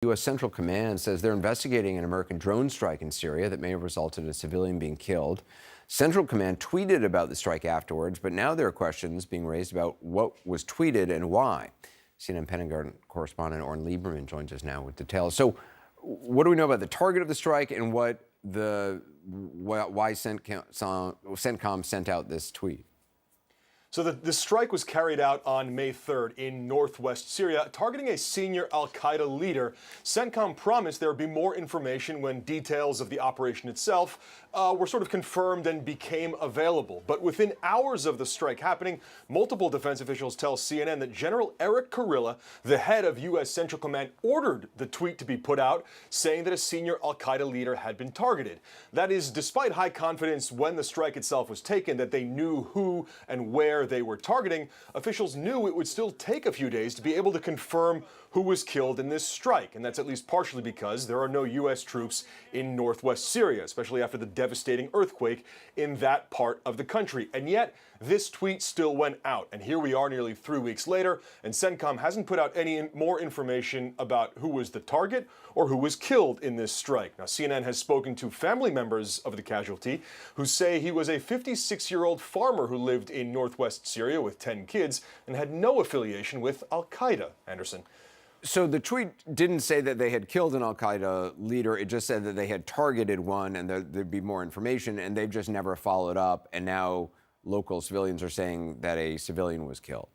U.S. Central Command says they're investigating an American drone strike in Syria that may have resulted in a civilian being killed. Central Command tweeted about the strike afterwards, but now there are questions being raised about what was tweeted and why. CNN Pentagon correspondent Oren Libermann joins us now with details. So what do we know about the target of the strike and why CENTCOM sent out this tweet? So the strike was carried out on May 3rd in northwest Syria, targeting a senior al-Qaeda leader. CENTCOM promised there would be more information when details of the operation itself were sort of confirmed and became available. But within hours of the strike happening, multiple defense officials tell CNN that General Eric Kurilla, the head of U.S. Central Command, ordered the tweet to be put out, saying that a senior al-Qaeda leader had been targeted. That is, despite high confidence when the strike itself was taken that they knew who and where they were targeting, officials knew it would still take a few days to be able to confirm who was killed in this strike. And that's at least partially because there are no U.S. troops in northwest Syria, especially after the devastating earthquake in that part of the country. And yet, this tweet still went out. And here we are nearly 3 weeks later, and CENTCOM hasn't put out any more information about who was the target or who was killed in this strike. Now, CNN has spoken to family members of the casualty who say he was a 56-year-old farmer who lived in northwest Syria with 10 kids and had no affiliation with al-Qaeda. Anderson. So the tweet didn't say that they had killed an al-Qaeda leader. It just said that they had targeted one and there'd be more information, and they've just never followed up. And now local civilians are saying that a civilian was killed.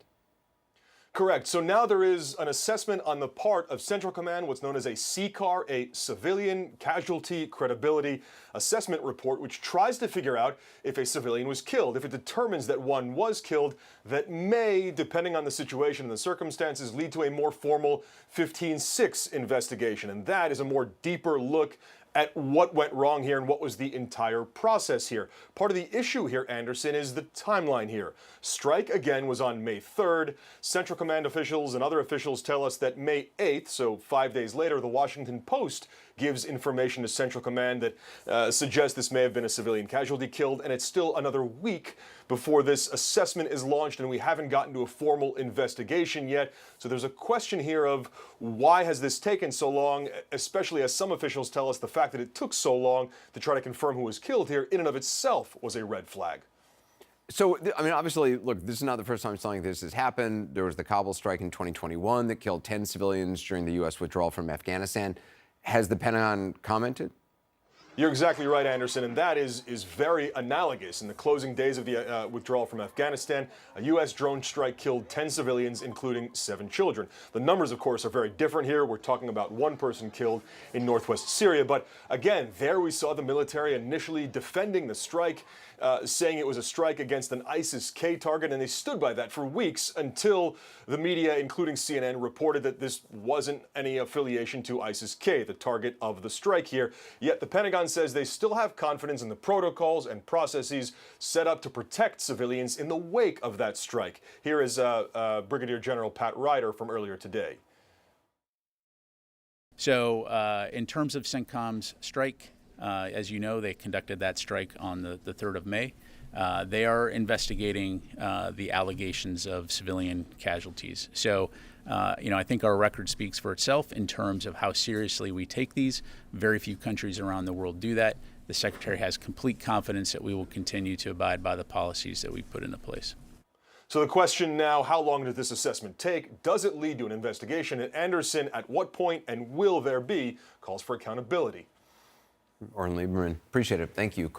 Correct. So now there is an assessment on the part of Central Command, what's known as a CCAR, a Civilian Casualty Credibility Assessment Report, which tries to figure out if a civilian was killed. If it determines that one was killed, that may, depending on the situation and the circumstances, lead to a more formal 15-6 investigation. And that is a more deeper look at what went wrong here and what was the entire process here. Part of the issue here, Anderson, is the timeline here. Strike, again, was on May 3rd. Central Command officials and other officials tell us that May 8th, so 5 days later, the Washington Post gives information to Central Command that suggests this may have been a civilian casualty killed, and it's still another week before this assessment is launched, and we haven't gotten to a formal investigation yet. So there's a question here of why has this taken so long, especially as some officials tell us the fact that it took so long to try to confirm who was killed here in and of itself was a red flag. So, I mean, obviously, look, this is not the first time something like this has happened. There was the Kabul strike in 2021 that killed 10 civilians during the U.S. withdrawal from Afghanistan. Has the Pentagon commented? You're exactly right, Anderson, and that is very analogous. In the closing days of the withdrawal from Afghanistan, a U.S. drone strike killed 10 civilians, including 7 children. The numbers, of course, are very different here. We're talking about 1 person killed in northwest Syria. But again, there we saw the military initially defending the strike, saying it was a strike against an ISIS-K target, and they stood by that for weeks until the media, including CNN, reported that this wasn't any affiliation to ISIS-K, the target of the strike here. Yet the Pentagon says they still have confidence in the protocols and processes set up to protect civilians in the wake of that strike. Here is Brigadier General Pat Ryder from earlier today. So in terms of CENTCOM's strike, as you know, they conducted that strike on the 3rd of May. They are investigating the allegations of civilian casualties. So, I think our record speaks for itself in terms of how seriously we take these. Very few countries around the world do that. The Secretary has complete confidence that we will continue to abide by the policies that we put into place. So the question now, how long does this assessment take? Does it lead to an investigation? And Anderson, at what point and will there be calls for accountability? Oren Libermann, appreciate it. Thank you.